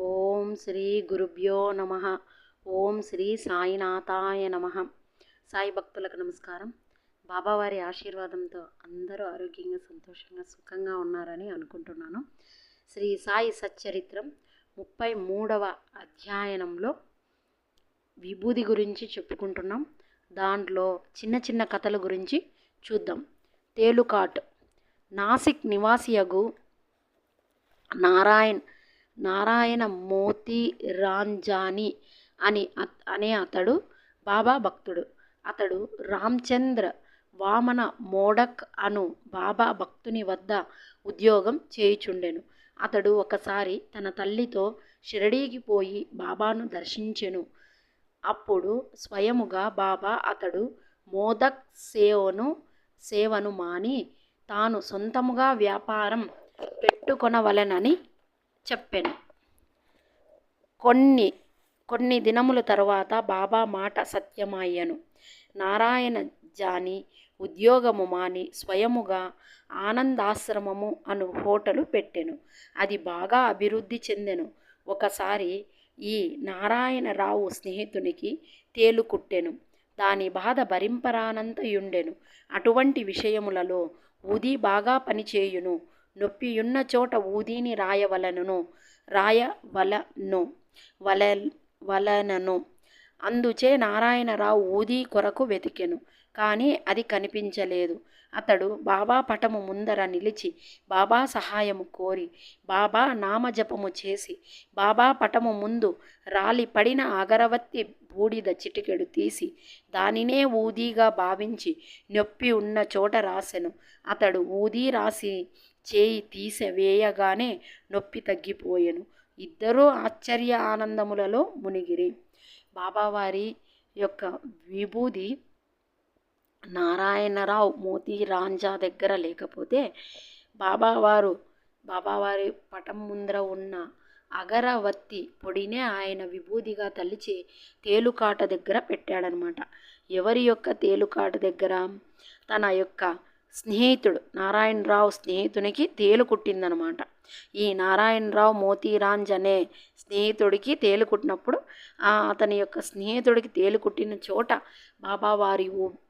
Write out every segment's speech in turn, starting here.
ఓం శ్రీ గురుభ్యో నమ. ఓం శ్రీ సాయినాథాయ నమ. సాయి భక్తులకు నమస్కారం. బాబావారి ఆశీర్వాదంతో అందరూ ఆరోగ్యంగా, సంతోషంగా, సుఖంగా ఉన్నారని అనుకుంటున్నాను. శ్రీ సాయి సచ్చరిత్రం 33వ అధ్యయనంలో విభూది గురించి చెప్పుకుంటున్నాం. దాంట్లో చిన్న చిన్న కథల గురించి చూద్దాం. తేలుకాట్. నాసిక్ నివాసియగు నారాయణ మోతీరాంజాని అనే అతడు బాబా భక్తుడు. అతడు రామచంద్ర వామన మోడక్ అను బాబా భక్తుని వద్ద ఉద్యోగం చేయుచుండెను. అతడు ఒకసారి తన తల్లితో షిరిడీకి పోయి బాబాను దర్శించెను. అప్పుడు స్వయముగా బాబా అతడు మోదక్ సేవను మాని తాను సొంతముగా వ్యాపారం పెట్టుకొనవలెనని చెప్పెను. కొన్ని దినముల తరువాత బాబా మాట సత్యమయ్యను. నారాయణ జాని ఉద్యోగము మాని స్వయముగా ఆనందాశ్రమము అను హోటలు పెట్టెను. అది బాగా అభివృద్ధి చెందెను. ఒకసారి ఈ నారాయణరావు స్నేహితునికి తేలు కుట్టెను. దాని బాధ భరింపరానంతయుండెను. అటువంటి విషయములలో ఊది బాగా పనిచేయును. నొప్పియున్న చోట ఊదిని రాయవలెనను. అందుచే నారాయణరావు ఊది కొరకు వెతికెను. కానీ అది కనిపించలేదు. అతడు బాబా పటము ముందర నిలిచి బాబా సహాయము కోరి బాబా నామజపము చేసి బాబా పటము ముందు రాలిపడిన అగరవత్తి బూడిద చిటికెడు తీసి దానినే ఊదిగా భావించి నొప్పి ఉన్న చోట రాసెను. అతడు ఊది రాసి చేయి తీసివేయగానే నొప్పి తగ్గిపోయెను. ఇద్దరూ ఆశ్చర్య ఆనందములలో మునిగిరి. బాబావారి యొక్క విభూది నారాయణరావు మోతీరాంజా దగ్గర లేకపోతే బాబావారి పటం ముందర ఉన్న అగరవత్తి పొడినే ఆయన విభూదిగా తలిచి తేలుకాట దగ్గర పెట్టాడనమాట. ఎవరి యొక్క తేలుకాట దగ్గర? తన యొక్క స్నేహితుడు నారాయణరావు స్నేహితునికి తేలు కుట్టిందనమాట. ఈ నారాయణరావు మోతీరాంజ్ అనే స్నేహితుడికి తేలు కుట్టినప్పుడు అతని యొక్క స్నేహితుడికి తేలు కుట్టిన చోట బాబావారి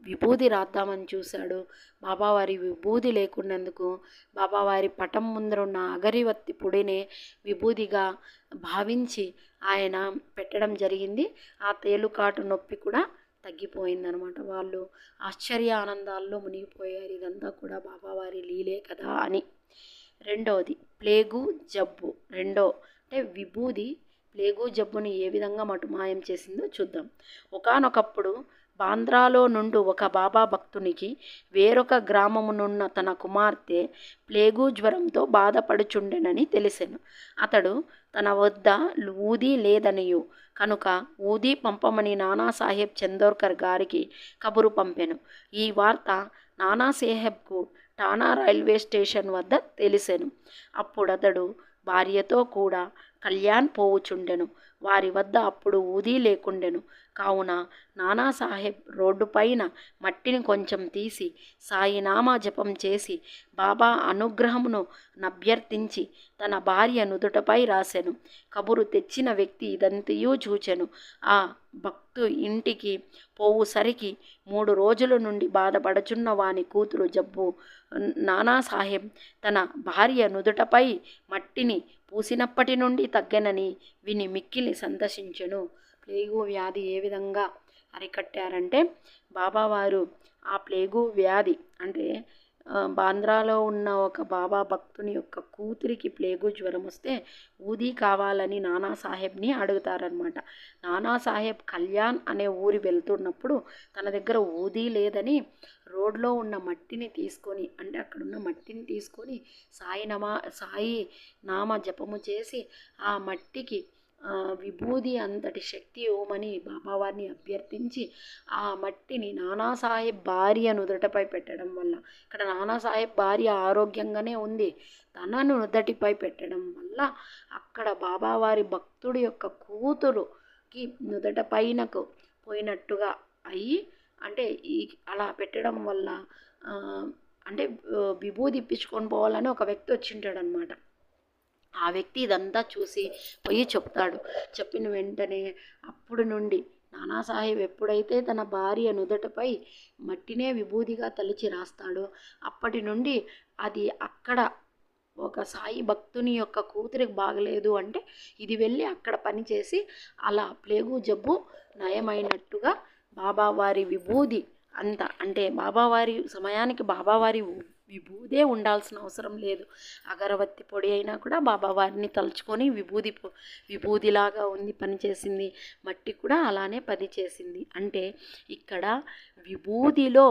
విభూది రాద్దామని చూశాడు. బాబావారి విభూది లేకున్నందుకు బాబావారి పటం ముందర ఉన్న అగరవత్తి పొడినే విభూదిగా భావించి ఆయన పెట్టడం జరిగింది. ఆ తేలుకాటు నొప్పి కూడా తగ్గిపోయిందనమాట. వాళ్ళు ఆశ్చర్య ఆనందాల్లో మునిగిపోయారు. ఇదంతా కూడా బాబావారి లీలే కదా అని. రెండవది ప్లేగు జబ్బు. అంటే విభూది ప్లేగు జబ్బుని ఏ విధంగా మటుమాయం చేసిందో చూద్దాం. ఒకానొకప్పుడు బాంద్రాలో నుండి ఒక బాబా భక్తునికి వేరొక గ్రామమునున్న తన కుమార్తె ప్లేగు జ్వరంతో బాధపడుచుండెనని తెలిసెను. అతడు తన వద్ద ఊది లేదనియు కనుక ఊది పంపమని నానాసాహెబ్ చందోర్కర్ గారికి కబురు పంపెను. ఈ వార్త నానాసాహెబ్కు టానా రైల్వే స్టేషన్ వద్ద తెలిసెను. అప్పుడతడు భార్యతో కూడా కళ్యాణ్ పోవుచుండెను. వారి వద్ద అప్పుడు ఊది లేకుండెను. కావున నానాసాహెబ్ రోడ్డు పైన మట్టిని కొంచెం తీసి సాయినామా జపం చేసి బాబా అనుగ్రహమును నభ్యర్థించి తన భార్య నుదుటపై రాసెను. కబురు తెచ్చిన వ్యక్తి ఇదంతయూ చూచెను. ఆ భక్తు ఇంటికి పోవుసరికి 3 రోజుల నుండి బాధపడుచున్న వాని కూతురు జబ్బు నానాసాహెబ్ తన భార్య నుదుటపై మట్టిని పూసినప్పటి నుండి తగ్గనని విని మిక్కిలి సంతసించెను. ప్లేగు వ్యాధి ఏ విధంగా అరికట్టారంటే బాబావారు ఆ ప్లేగు వ్యాధి అంటే బాంద్రాలో ఉన్న ఒక బాబా భక్తుని యొక్క కూతురికి ప్లేగు జ్వరం వస్తే ఊది కావాలని నానాసాహెబ్ని అడుగుతారనమాట. నానాసాహెబ్ కళ్యాణ్ అనే ఊరి వెళ్తున్నప్పుడు తన దగ్గర ఊది లేదని రోడ్లో ఉన్న మట్టిని తీసుకొని అంటే అక్కడున్న మట్టిని తీసుకొని సాయి నామ జపము చేసి ఆ మట్టికి విభూది అంతటి శక్తి ఇవ్వమని బాబావారిని అభ్యర్థించి ఆ మట్టిని నానాసాహెబ్ భార్య నుదుటపై పెట్టడం వల్ల ఇక్కడ నానాసాహెబ్ భార్య ఆరోగ్యంగానే ఉంది. తన నుదుటిపై పెట్టడం వల్ల అక్కడ బాబావారి భక్తుడి యొక్క కూతురుకి నుదుట పైనకు పోయినట్టుగా అయ్యి అంటే అలా పెట్టడం వల్ల అంటే విభూది ఇప్పించుకొని పోవాలని ఒక వ్యక్తి వచ్చింటాడనమాట. ఆ వ్యక్తి ఇదంతా చూసి పోయి చెప్తాడు. చెప్పిన వెంటనే అప్పుడు నుండి నానాసాహెబ్ ఎప్పుడైతే తన భార్య నుదటపై మట్టినే విభూదిగా తలిచి రాస్తాడో అప్పటి నుండి అది అక్కడ ఒక సాయి భక్తుని యొక్క కూతురికి బాగలేదు అంటే ఇది వెళ్ళి అక్కడ పనిచేసి అలా ప్లేగు జబ్బు నయమైనట్టుగా బాబావారి విభూది అంత అంటే బాబావారి సమయానికి బాబావారి విభూదే ఉండాల్సిన అవసరం లేదు. అగరవత్తి పొడి అయినా కూడా బాబావారిని తలుచుకొని విభూదిలాగా ఉంది పనిచేసింది. మట్టి కూడా అలానే పనిచేసింది. అంటే ఇక్కడ విభూదిలో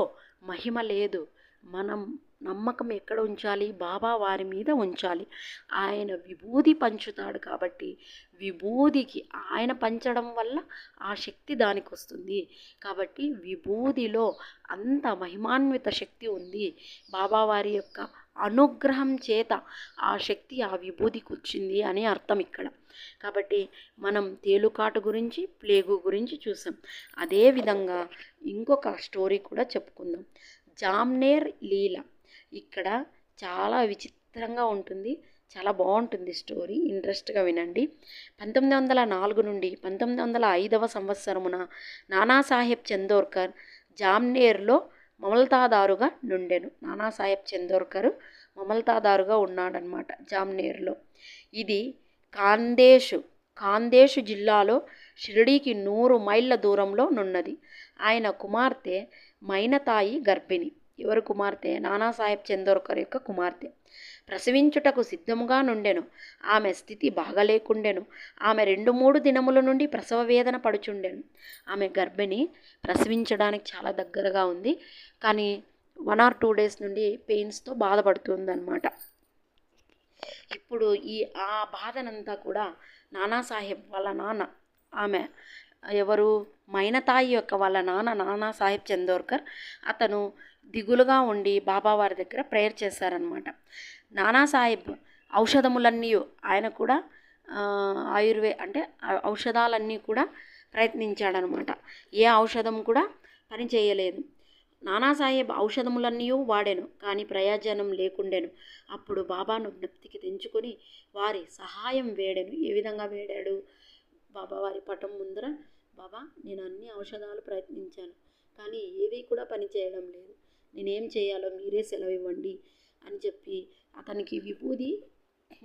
మహిమ లేదు. మనం నమ్మకం ఎక్కడ ఉంచాలి? బాబా వారి మీద ఉంచాలి. ఆయన విభూది పంచుతాడు కాబట్టి విభూదికి ఆయన పంచడం వల్ల ఆ శక్తి దానికి వస్తుంది. కాబట్టి విభూదిలో అంత మహిమాన్విత శక్తి ఉంది. బాబావారి యొక్క అనుగ్రహం చేత ఆ శక్తి ఆ విభూదికి వచ్చింది అని అర్థం ఇక్కడ. కాబట్టి మనం తేలుకాటు గురించి ప్లేగు గురించి చూసాం. అదేవిధంగా ఇంకొక స్టోరీ కూడా చెప్పుకుందాం. జామ్నేర్ లీల. ఇక్కడ చాలా విచిత్రంగా ఉంటుంది, చాలా బాగుంటుంది స్టోరీ, ఇంట్రెస్ట్గా వినండి. 1904 నుండి 1905 సంవత్సరమున నానాసాహెబ్ చందోర్కర్ జామ్నేర్లో మమల్తాదారుగా నుండెను. నానాసాహెబ్ చందోర్కర్ మమల్తాదారుగా ఉన్నాడనమాట జామ్నేర్లో. ఇది ఖాందేశు జిల్లాలో షిరిడీకి 100 మైళ్ళ దూరంలో నున్నది. ఆయన కుమార్తె మైనతాయి గర్భిణి. ఎవరు కుమార్తె? నానాసాహెబ్ చందోర్కర్ యొక్క కుమార్తె. ప్రసవించుటకు సిద్ధముగా నుండెను. ఆమె స్థితి బాగలేకుండెను. ఆమె 2-3 దినముల నుండి ప్రసవ వేదన పడుచుండెను. ఆమె గర్భిణి, ప్రసవించడానికి చాలా దగ్గరగా ఉంది, కానీ 1 or 2 days నుండి పెయిన్స్తో బాధపడుతుందన్నమాట. ఇప్పుడు ఆ బాధనంతా కూడా నానాసాహెబ్ వాళ్ళ నాన్న, ఆమె ఎవరు? మైనతాయి యొక్క వాళ్ళ నాన్న నానాసాహెబ్ చందోర్కర్, అతను దిగులుగా ఉండి బాబావారి దగ్గర ప్రేయర్ చేశారనమాట. నానాసాహెబ్ ఔషధములన్నీ ఆయన కూడా అంటే ఔషధాలన్నీ కూడా ప్రయత్నించాడనమాట. ఏ ఔషధం కూడా పని చేయలేదు. నానాసాహెబ్ ఔషధములన్నీ వాడాను, కానీ ప్రయోజనం లేకుండెను. అప్పుడు బాబాను జ్ఞప్తికి తెంచుకొని వారి సహాయం వేడాను. ఏ విధంగా వేడాడు? బాబావారి పటం ముందర, బాబా నేను అన్ని ఔషధాలు ప్రయత్నించాను, కానీ ఏది కూడా పని చేయడం లేదు, నేనేం చేయాలో మీరే సెలవు ఇవ్వండి అని చెప్పి అతనికి విభూది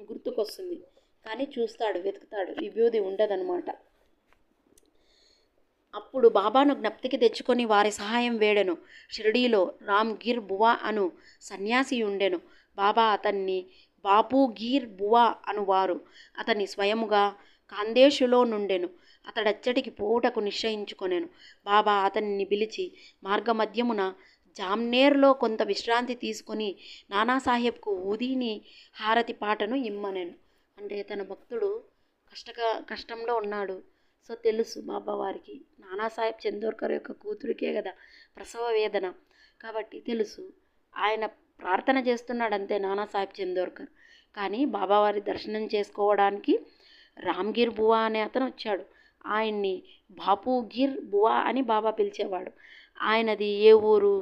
గుర్తుకొస్తుంది, కానీ చూస్తాడు, వెతుకుతాడు, విభూది ఉండదన్నమాట. అప్పుడు బాబాను జ్ఞప్తికి తెచ్చుకొని వారి సహాయం వేడెను. షిరిడీలో రామ్గిర్ బువా అను సన్యాసి ఉండెను. బాబా అతన్ని బాపూగీర్ బువా అనువారు. అతని స్వయముగా ఖాందేశులో నుండెను. అతడచ్చటికి పోవుటకు నిశ్చయించుకొనెను. బాబా అతన్ని పిలిచి మార్గమధ్యమున జామ్నేర్లో కొంత విశ్రాంతి తీసుకొని నానాసాహెబ్కు ఊదీని హారతి పాటను ఇమ్మనెను. అంటే తన భక్తుడు కష్టంలో ఉన్నాడు. సో తెలుసు బాబావారికి, నానాసాహెబ్ చందోర్కర్ యొక్క కూతురికే కదా ప్రసవ వేదన, కాబట్టి తెలుసు. ఆయన ప్రార్థన చేస్తున్నాడంతే నానాసాహెబ్ చందోర్కర్. కానీ బాబావారి దర్శనం చేసుకోవడానికి రామ్గిర్ బువా అనే అతను వచ్చాడు. ఆయన్ని బాపూగిర్ బువా అని బాబా పిలిచేవాడు. ఆయనది ఏ ఊరు?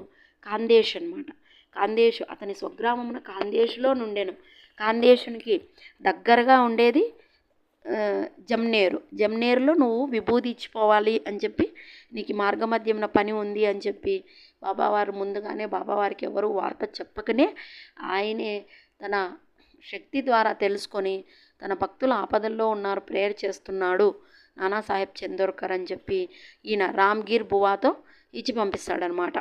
ఖాందేశ్ అనమాట. ఖాందేశ్ అతని స్వగ్రామమున ఖాందేశ్లో నుండెను. ఖాందేశునికి దగ్గరగా ఉండేది జమ్నేరులో నువ్వు విభూది ఇచ్చిపోవాలి అని చెప్పి, నీకు మార్గమధ్యమున పని ఉంది అని చెప్పి బాబావారు ముందుగానే, బాబావారికి ఎవరు వార్త చెప్పకనే ఆయనే తన శక్తి ద్వారా తెలుసుకొని తన భక్తుల ఆపదల్లో ఉన్నారు, ప్రేయర్ చేస్తున్నాడు నానాసాహెబ్ చందోర్కర్ అని చెప్పి ఈయన రామ్గిర్ బువాతో ఇచ్చి పంపిస్తాడనమాట.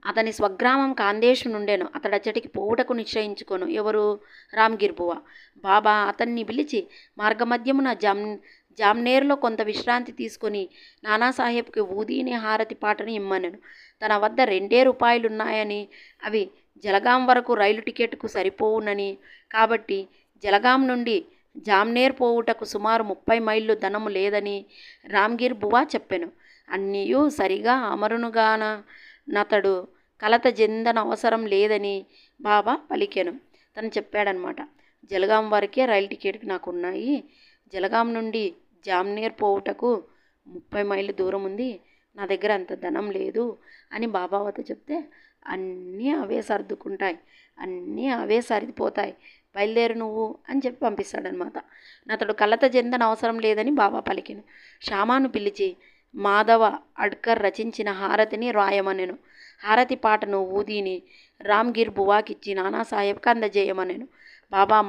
అతని స్వగ్రామం ఖాందేశ్ నుండెను. అతడచ్చటికి పోవుటకు నిశ్చయించుకొను. ఎవరు? రామ్గిర్ బువా. బాబా అతన్ని పిలిచి మార్గమధ్యమున జామ్నేర్లో కొంత విశ్రాంతి తీసుకొని నానాసాహెబ్కి ఊదీని హారతి పాటను ఇమ్మనెను. తన వద్ద 2 రూపాయలున్నాయని, అవి జలగాం వరకు రైలు టికెట్కు సరిపోవునని, కాబట్టి జలగాం నుండి జామ్నేర్ పోవుటకు సుమారు 30 మైళ్ళు ధనము లేదని రామ్గిర్ బువా చెప్పెను. అన్నీయూ సరిగా అమరునుగాన నతడు కలత చెందనవసరం లేదని బాబా పలికెను. తను చెప్పాడనమాట, జలగాం వరకే రైలు టికెట్కి నాకు ఉన్నాయి, జలగాం నుండి జామ్నేర్ పోవుటకు 30 మైళ్ళు దూరం ఉంది, నా దగ్గర అంత ధనం లేదు అని బాబా వద్ద చెప్తే, అన్నీ అవే సర్దుకుంటాయి, అన్నీ అవే సరిపోతాయి, బయలుదేరు నువ్వు అని చెప్పి పంపిస్తాడనమాట. అతడు కలత చెందని అవసరం లేదని బాబా పలికెను. శ్యామాను పిలిచి మాధవ అడ్కర్ రచించిన హారతిని రాయమనెను. హారతి పాటను ఊదిని రామ్గిర్ బువాకిచ్చి నానాసాహెబ్కి అందజేయమనెను. బాబా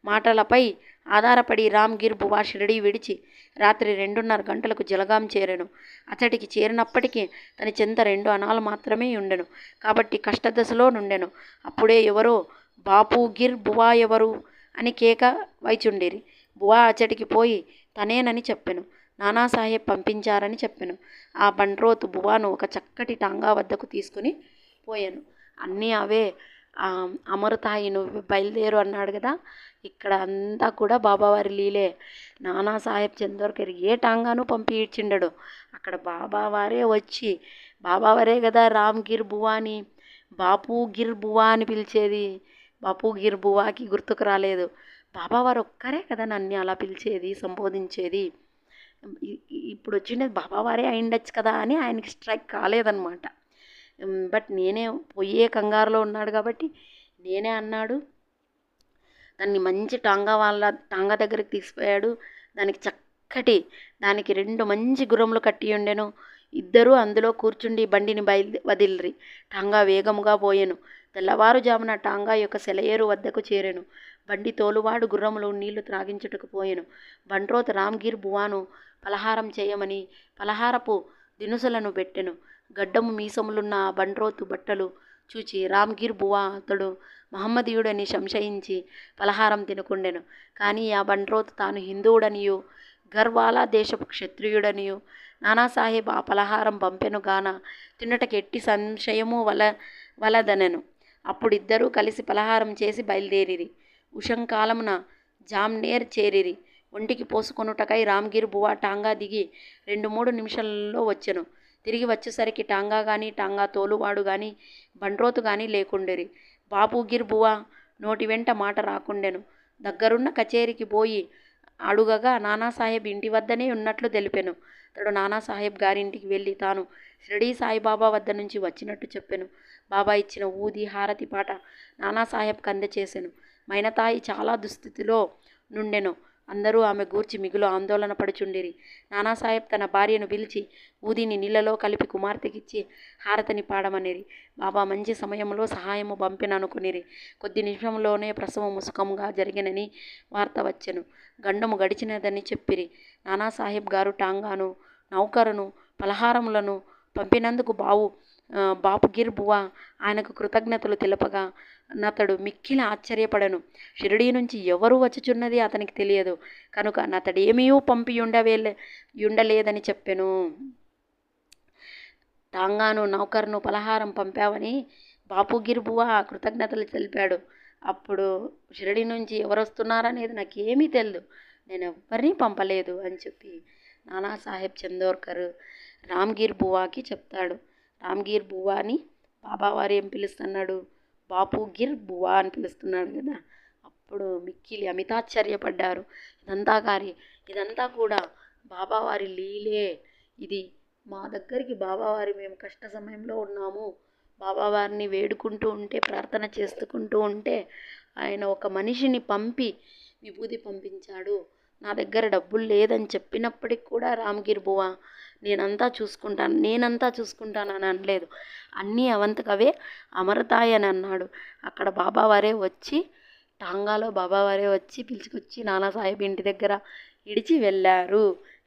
మాటలపై ఆధారపడి రామ్గిర్ బువా షిరిడీ విడిచి రాత్రి 2:30 గంటలకు జలగాం చేరెను. అతడికి చేరినప్పటికీ తన చెంత 2 అణాలు మాత్రమే ఉండెను. కాబట్టి కష్టదశలో నుండెను. అప్పుడే ఎవరో బాపూగిర్ బువా ఎవరు అని కేక వైచుండిరి. బువా అచ్చటికి పోయి తనేనని చెప్పెను. నానాసాహెబ్ పంపించారని చెప్పెను. ఆ బండ్రోతు బువాను ఒక చక్కటి టాంగా వద్దకు తీసుకుని పోయాను. అన్నీ అవే. అమృతాయి నువ్వు బయలుదేరు అన్నాడు కదా, ఇక్కడ అంతా కూడా బాబావారి లీలే. నానాసాహెబ్ చందోర్కర్ ఏ టాంగాను పంపి ఇచ్చిండడు. అక్కడ బాబావారే వచ్చి, బాబావారే కదా రామ్గిర్ బువాని బాపూగిర్ బువా అని పిలిచేది. బాపూగిర్ బువాకి గుర్తుకు రాలేదు. బాబావారు ఒక్కరే కదా నన్ను అలా పిలిచేది, సంబోధించేది. ఇప్పుడు వచ్చిండేది బాబావారే అయిండొచ్చు కదా అని ఆయనకి స్ట్రైక్ కాలేదన్నమాట. బట్ నేనే పోయే కంగారులో ఉన్నాడు కాబట్టి నేనే అన్నాడు. దాన్ని మంచి టాంగా దగ్గరికి తీసుకుపోయాడు. దానికి 2 మంచి గుర్రములు కట్టి ఉండెను. ఇద్దరూ అందులో కూర్చుండి బండిని వదిలిరి. టాంగా వేగముగా పోయెను. తెల్లవారుజామున టాంగా యొక్క సెలయేరు వద్దకు చేరెను. బండి తోలువాడు గుర్రములు నీళ్లు త్రాగించుటకు పోయెను. బండ్రోత్ రామ్గిర్ బువాను పలహారం చేయమని పలహారపు దినుసులను పెట్టెను. గడ్డము మీసములున్న ఆ బండ్రోతు బట్టలు చూచి రామ్గిర్ బువా అతడు మహమ్మదీయుడని సంశయించి పలహారం తినకుండెను. కానీ ఆ బండ్రోతు తాను హిందువుడనియు గర్వాలా దేశపు క్షత్రియుడనియు నానాసాహెబ్ ఆ పలహారం పంపెను గాన తిన్నటకు ఎట్టి సంశయము వలదనెను. అప్పుడిద్దరూ కలిసి పలహారం చేసి బయలుదేరిరి. ఉషంకాలమున జామ్నేర్ చేరిరి. ఒంటికి పోసుకొనుటకై రామ్గిర్ బువా టాంగా దిగి 2-3 నిమిషాలలో వచ్చెను. తిరిగి వచ్చేసరికి టాంగా కానీ టాంగా తోలువాడు కానీ బండ్రోతు కానీ లేకుండెరి. బాపూగిర్ బువా నోటి వెంట మాట రాకుండెను. దగ్గరున్న కచేరికి పోయి అడుగగా నానాసాహెబ్ ఇంటి వద్దనే ఉన్నట్లు తెలిపెను. అతడు నానాసాహెబ్ గారింటికి వెళ్ళి తాను షిరిడీ సాయిబాబా వద్ద నుంచి వచ్చినట్టు చెప్పెను. బాబా ఇచ్చిన ఊది హారతి పాట నానాసాహెబ్కి అందచేసెను. మైనతాయి చాలా దుస్థితిలో నుండెను. అందరూ ఆమె గూర్చి మిగులు ఆందోళన పడుచుండిరి. నానాసాహెబ్ తన భార్యను పిలిచి ఊదిని నీళ్లలో కలిపి కుమార్తెకిచ్చి హారతిని పాడమనిరి. బాబా మంచి సమయంలో సహాయము పంపిననుకునిరి. కొద్ది నిమిషంలోనే ప్రసవము సుఖముగా జరిగినని వార్త వచ్చెను. గండము గడిచినదని చెప్పిరి. నానాసాహెబ్ గారు టాంగాను నౌకరును పలహారములను పంపినందుకు బాపుగిర్ బువా ఆయనకు కృతజ్ఞతలు తెలపగా నతడు మిక్కిలి ఆశ్చర్యపడెను. షిరిడీ నుంచి ఎవరు వచ్చుచున్నది అతనికి తెలియదు కనుక నతడేమీ పంపి ఉండలేదని చెప్పెను. టాంగాను నౌకరును పలహారం పంపావని బాపుగిర్ బువా కృతజ్ఞతలు తెలిపాడు. అప్పుడు షిరిడీ నుంచి ఎవరు వస్తున్నారనేది నాకేమీ తెలియదు, నేను ఎవ్వరినీ పంపలేదు అని చెప్పి నానాసాహెబ్ చందోర్కర్ రామ్గిర్ బువాకి చెప్తాడు. రామ్గిర్ బువాని బాబావారు ఏం పిలుస్తున్నాడు, బాపూగిర్ బువా అని పిలుస్తున్నాడు కదా. అప్పుడు మిక్కిలి అమితాశ్చర్యపడ్డారు. ఇదంతా కూడా బాబావారి లీలే. ఇది మా దగ్గరికి బాబావారి మేము కష్ట సమయంలో ఉన్నాము, బాబావారిని వేడుకుంటూ ఉంటే ప్రార్థన చేసుకుంటూ ఉంటే ఆయన ఒక మనిషిని పంపి విభూది పంపించాడు. నా దగ్గర డబ్బులు లేదని చెప్పినప్పటికి కూడా రామ్గిర్ బువా నేనంతా చూసుకుంటాను అని అనలేదు. అన్నీ అవంతకవే అమరతాయి అని అన్నాడు. అక్కడ బాబావారే వచ్చి టాంగాలో బాబావారే వచ్చి పిలుచుకొచ్చి నానాసాహెబ్ ఇంటి దగ్గర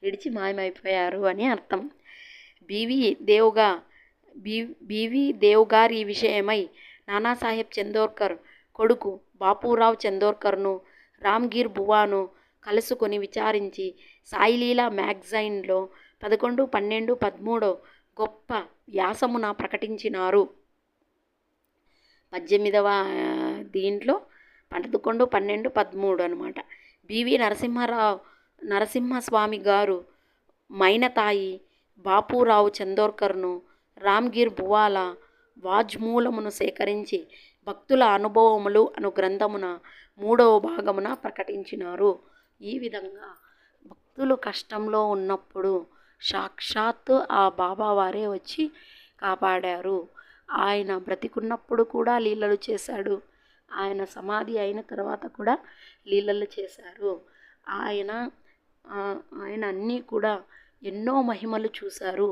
ఇడిచి మాయమైపోయారు అని అర్థం. బీవీ దేవ్ గారి విషయమై నానాసాహెబ్ చందోర్కర్ కొడుకు బాపూరావు చందోర్కర్ను రామ్గిర్ బువాను కలుసుకొని విచారించి సాయిలీలా మ్యాగజైన్లో 11, 12, 13 గొప్ప వ్యాసమున ప్రకటించినారు. 18వ దీంట్లో 11, 12, 13 అనమాట. బివి నరసింహస్వామి గారు మైనతాయి బాపూరావు చందోర్కర్ను రామ్గిర్ బువాల వాజ్మూలమును సేకరించి భక్తుల అనుభవములు అను గ్రంథమున 3వ భాగమున ప్రకటించినారు. ఈ విధంగా భక్తులు కష్టంలో ఉన్నప్పుడు సాక్షాత్తు ఆ బాబావారే వచ్చి కాపాడారు. ఆయన బ్రతికున్నప్పుడు కూడా లీలలు చేశాడు, ఆయన సమాధి అయిన తర్వాత కూడా లీలలు చేశారు. ఆయన ఆయన అన్నీ కూడా ఎన్నో మహిమలు చూశారు.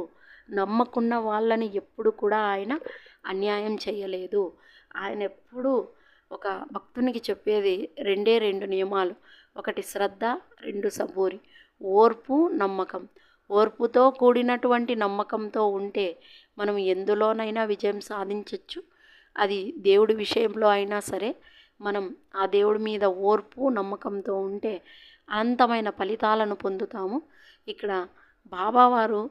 నమ్మకున్న వాళ్ళని ఎప్పుడు కూడా ఆయన అన్యాయం చేయలేదు. ఆయన ఎప్పుడూ ఒక భక్తునికి చెప్పేది రెండు నియమాలు. ఒకటి శ్రద్ధ, 2 సబూరి, ఓర్పు, నమ్మకం. ఓర్పుతో కూడినటువంటి నమ్మకంతో ఉంటే మనం ఎందులోనైనా విజయం సాధించవచ్చు. అది దేవుడి విషయంలో అయినా సరే మనం ఆ దేవుడి మీద ఓర్పు, నమ్మకంతో ఉంటే అనంతమైన ఫలితాలను పొందుతాము. ఇక్కడ బాబావారు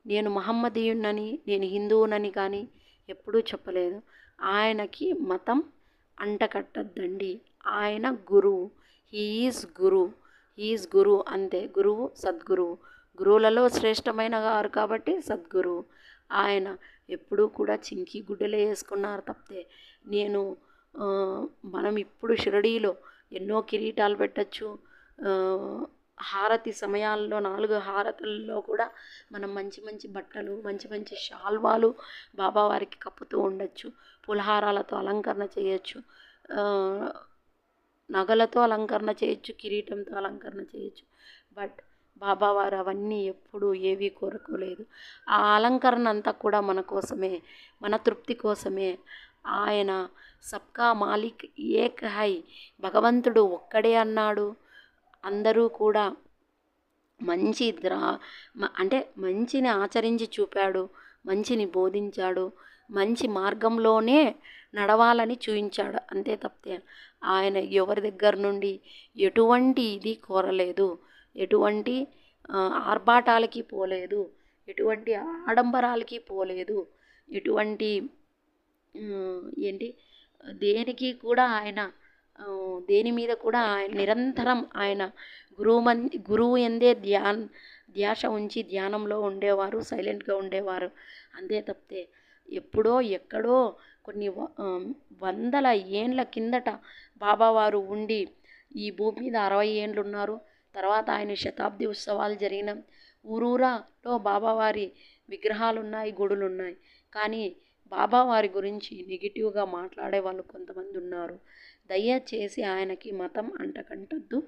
నేను మహమ్మదీయునని, నేను హిందువునని కానీ ఎప్పుడూ చెప్పలేదు. ఆయనకి మతం అంటకట్టద్దండి. ఆయన గురువు. హీ ఈజ్ గురువు అంతే. గురువు, సద్గురువు. గురువులలో శ్రేష్టమైన వారు కాబట్టి సద్గురువు. ఆయన ఎప్పుడూ కూడా చింకి గుడ్డలే వేసుకున్నారు తప్పితే నేను మనం ఇప్పుడు షిరిడీలో ఎన్నో కిరీటాలు పెట్టచ్చు. హారతి సమయాల్లో 4 హారతుల్లో కూడా మనం మంచి మంచి బట్టలు, మంచి మంచి శాల్వాలు బాబావారికి కప్పుతూ ఉండొచ్చు. పులహారాలతో అలంకరణ చేయొచ్చు, నగలతో అలంకరణ చేయొచ్చు, కిరీటంతో అలంకరణ చేయొచ్చు. బట్ బాబావారు అవన్నీ ఎప్పుడూ ఏవీ కోరుకోలేదు. ఆ అలంకరణ అంతా కూడా మన కోసమే, మన తృప్తి కోసమే. ఆయన సబ్కా మాలిక్ ఏక్ హై, భగవంతుడు ఒక్కడే అన్నాడు. అందరూ కూడా మంచి అంటే మంచిని ఆచరించి చూపాడు, మంచిని బోధించాడు, మంచి మార్గంలోనే నడవాలని చూయించాడు. అంతే తప్పితే ఆయన ఎవరి దగ్గర నుండి ఎటువంటి ఇది కోరలేదు, ఎటువంటి ఆర్భాటాలకి పోలేదు, ఎటువంటి ఆడంబరాలకి పోలేదు, ఎటువంటి దేనికి కూడా ఆయన దేని మీద కూడా ఆయన నిరంతరం ఆయన గురువు ఎందే ధ్యాస ఉంచి ధ్యానంలో ఉండేవారు, సైలెంట్గా ఉండేవారు. అంతే తప్పితే ఎప్పుడో ఎక్కడో కొన్ని వందల ఏండ్ల కిందట బాబావారు ఉండి ఈ భూమి మీద 60 ఏండ్లు ఉన్నారు. తర్వాత ఆయన శతాబ్ది ఉత్సవాలు జరిగిన ఊరూరాలో బాబావారి విగ్రహాలు ఉన్నాయి, గుడులు ఉన్నాయి. కానీ బాబావారి గురించి నెగిటివ్గా మాట్లాడే వాళ్ళు కొంతమంది ఉన్నారు. దయచేసి ఆయనకి మతం అంటకంటద్దు.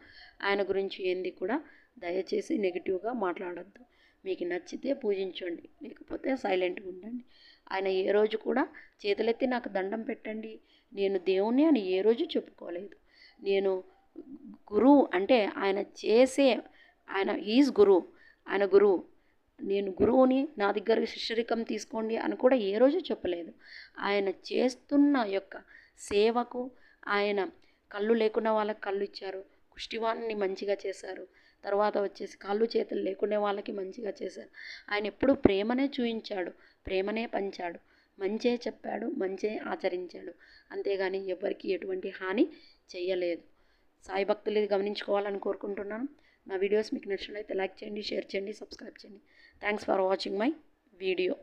ఆయన గురించి ఏంది కూడా దయచేసి నెగిటివ్గా మాట్లాడద్దు. మీకు నచ్చితే పూజించండి, లేకపోతే సైలెంట్గా ఉండండి. ఆయన ఏ రోజు కూడా చేతులెత్తి నాకు దండం పెట్టండి, నేను దేవుణ్ణి అని ఏ రోజు చెప్పుకోలేదు. నేను గురువు అంటే ఆయన ఈజ్ గురువు, ఆయన గురువు. నేను గురువుని, నా దగ్గరికి శిష్యరికం తీసుకోండి అని కూడా ఏ రోజు చెప్పలేదు. ఆయన చేస్తున్న యొక్క సేవకు ఆయన కళ్ళు లేకున్న వాళ్ళకి కళ్ళు ఇచ్చారు, కుష్టివాన్ని మంచిగా చేశారు, తర్వాత వచ్చేసి కాళ్ళు చేతులు లేకునే వాళ్ళకి మంచిగా చేశారు. ఆయన ఎప్పుడూ ప్రేమనే చూయించాడు, ప్రేమనే పంచాడు, మంచే చెప్పాడు, మంచే ఆచరించాడు. అంతేగాని ఎవరికి ఎటువంటి హాని చేయలేదు. సాయి భక్తులు ఇది గమనించుకోవాలని కోరుకుంటున్నాను. నా వీడియోస్ మీకు నచ్చినట్లయితే లైక్ చేయండి, షేర్ చేయండి, సబ్స్క్రైబ్ చేయండి. Thanks for watching my video.